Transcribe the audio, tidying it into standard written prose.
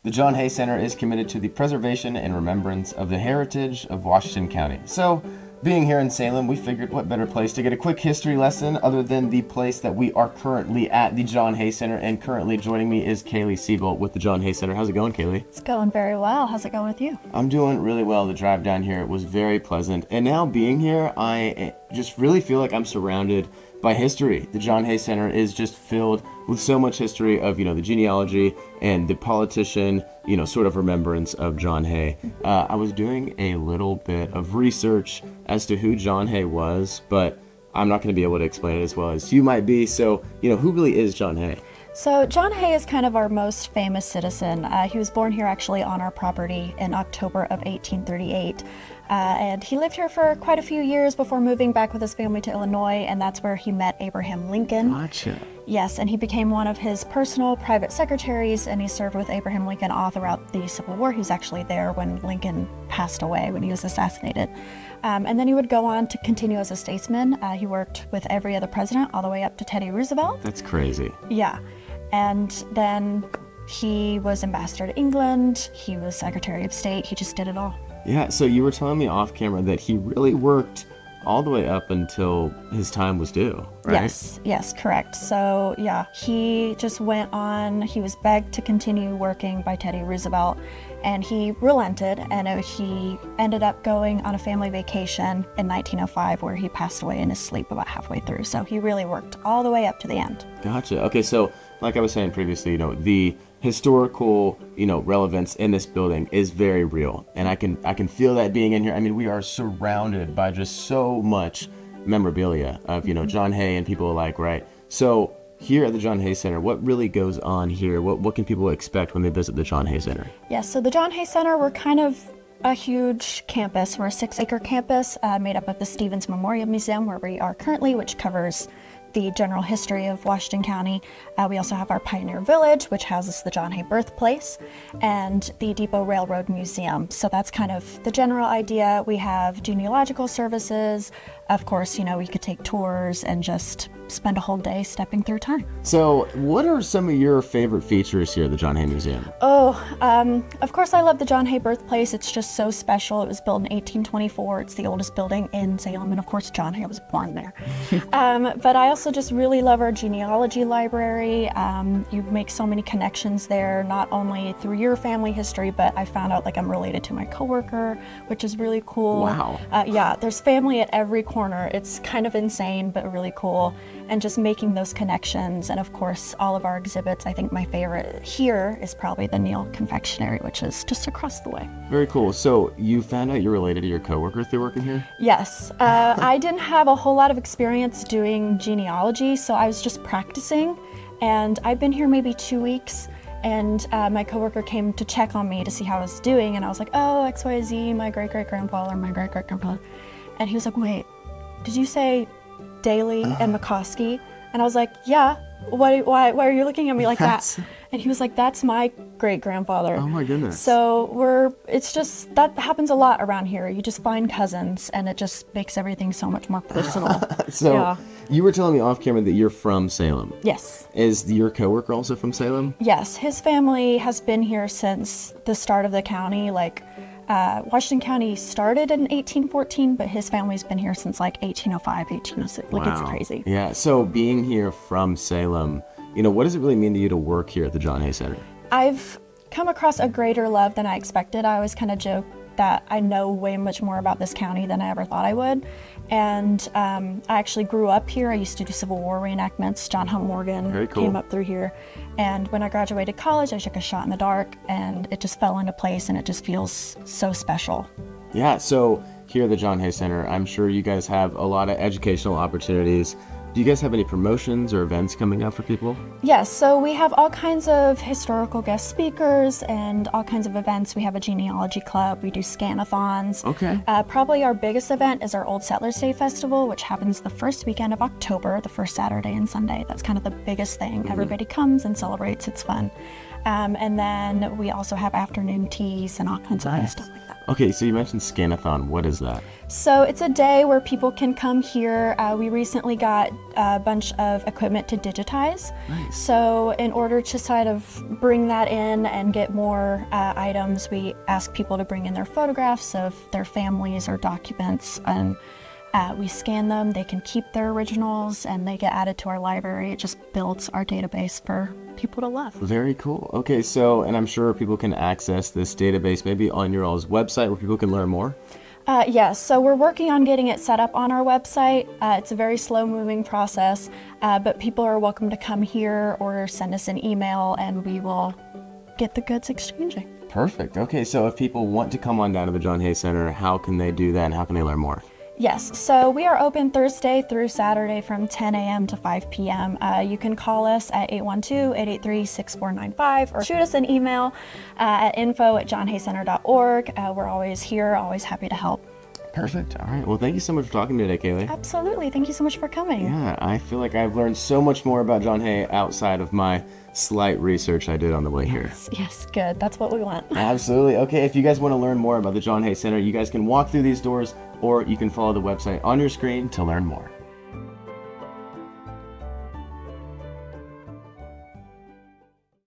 The John Hay Center is committed to the preservation and remembrance of the heritage of Washington County. So, being here in Salem, we figured what better place to get a quick history lesson other than the place that we are currently at, the John Hay Center. And currently joining me is Kaylee Siebold with the John Hay Center. How's it going, Kaylee? It's going very well. How's it going with you? I'm doing really well. The drive down here was very pleasant. And now being here, I just really feel like I'm surrounded by history. The John Hay Center is just filled with so much history of, the genealogy and the politician, sort of remembrance of John Hay. I was doing a little bit of research as to who John Hay was, but I'm not going to be able to explain it as well as you might be. So, who really is John Hay? So John Hay is kind of our most famous citizen. He was born here actually on our property in October of 1838. And he lived here for quite a few years before moving back with his family to Illinois, and that's where he met Abraham Lincoln. Gotcha. Yes, and he became one of his personal private secretaries, and he served with Abraham Lincoln all throughout the Civil War. He was actually there when Lincoln passed away, when he was assassinated. And then he would go on to continue as a statesman. He worked with every other president all the way up to Teddy Roosevelt. That's crazy. Yeah. And then he was ambassador to England. He was Secretary of State. He just did it all. Yeah, so you were telling me off camera that he really worked all the way up until his time was due, right? Yes, correct. So yeah, he just went on, he was begged to continue working by Teddy Roosevelt, and he relented, and he ended up going on a family vacation in 1905 where he passed away in his sleep about halfway through. So he really worked all the way up to the end. Gotcha. Okay, so like I was saying previously, the historical, relevance in this building is very real, and I can feel that being in here. I mean, we are surrounded by just so much memorabilia of John Hay and people alike, right? So here at the John Hay Center, what really goes on here? What can people expect when they visit the John Hay Center? Yes, so the John Hay Center, we're kind of a huge campus. We're a 6-acre campus made up of the Stevens Memorial Museum, where we are currently, which covers the general history of Washington County. We also have our Pioneer Village, which houses the John Hay birthplace, and the Depot Railroad Museum. So that's kind of the general idea. We have genealogical services. Of course, we could take tours and just spend a whole day stepping through time. So what are some of your favorite features here at the John Hay Museum? Of course, I love the John Hay birthplace. It's just so special. It was built in 1824. It's the oldest building in Salem, and of course, John Hay was born there. But I also just really love our genealogy library. You make so many connections there, not only through your family history, but I found out I'm related to my coworker, which is really cool. Wow. Yeah, there's family at every corner. It's kind of insane, but really cool. And just making those connections. And of course, all of our exhibits. I think my favorite here is probably the Neal Confectionery, which is just across the way. Very cool. So you found out you're related to your coworker through working here? Yes. I didn't have a whole lot of experience doing genealogy, so I was just practicing. And I've been here maybe 2 weeks, and my coworker came to check on me to see how I was doing, and I was like, oh, XYZ, my great-great-grandfather, my great-great-grandfather. And he was like, wait, did you say Daly and McCoskey? And I was like, yeah. Why are you looking at me like that? And he was like, that's my great-grandfather. Oh my goodness. So it's just, that happens a lot around here. You just find cousins, and it just makes everything so much more personal. So yeah. You were telling me off camera that you're from Salem. Yes. Is your coworker also from Salem? Yes, his family has been here since the start of the county. Washington County started in 1814, but his family's been here since 1805, 1806. Wow. It's crazy. Yeah, so being here from Salem, what does it really mean to you to work here at the John Hay Center? I've come across a greater love than I expected. I always kind of joke that I know way much more about this county than I ever thought I would. And I actually grew up here. I used to do Civil War reenactments. John Hunt Morgan Very cool. came up through here. And when I graduated college, I took a shot in the dark, and it just fell into place, and it just feels so special. Yeah, so here at the John Hay Center, I'm sure you guys have a lot of educational opportunities. Do you guys have any promotions or events coming up for people? Yes, so we have all kinds of historical guest speakers and all kinds of events. We have a genealogy club. We do scan-a-thons. Okay. Probably our biggest event is our Old Settlers Day Festival, which happens the first weekend of October, the first Saturday and Sunday. That's kind of the biggest thing. Mm-hmm. Everybody comes and celebrates. It's fun. And then we also have afternoon teas and all kinds of fun stuff like that. Okay, so you mentioned Scanathon. What is that? So it's a day where people can come here. We recently got a bunch of equipment to digitize. Nice. So in order to sort of bring that in and get more items, we ask people to bring in their photographs of their families or documents, and we scan them. They can keep their originals and they get added to our library. It just builds our database for people to love. Very cool. Okay, so, and I'm sure people can access this database maybe on your all's website where people can learn more. Yes, so we're working on getting it set up on our website. It's a very slow-moving process, but people are welcome to come here or send us an email and we will get the goods exchanging. Perfect. Okay, so if people want to come on down to the John Hay Center, how can they do that and how can they learn more? Yes, so we are open Thursday through Saturday from 10 a.m. to 5 p.m. You can call us at 812-883-6495 or shoot us an email at info@johnhaycenter.org. We're always here, always happy to help. Perfect. All right. Well, thank you so much for talking today, Kaylee. Absolutely. Thank you so much for coming. Yeah, I feel like I've learned so much more about John Hay outside of my slight research I did on the way here. Yes, good. That's what we want. Absolutely. Okay, if you guys want to learn more about the John Hay Center, you guys can walk through these doors or you can follow the website on your screen to learn more.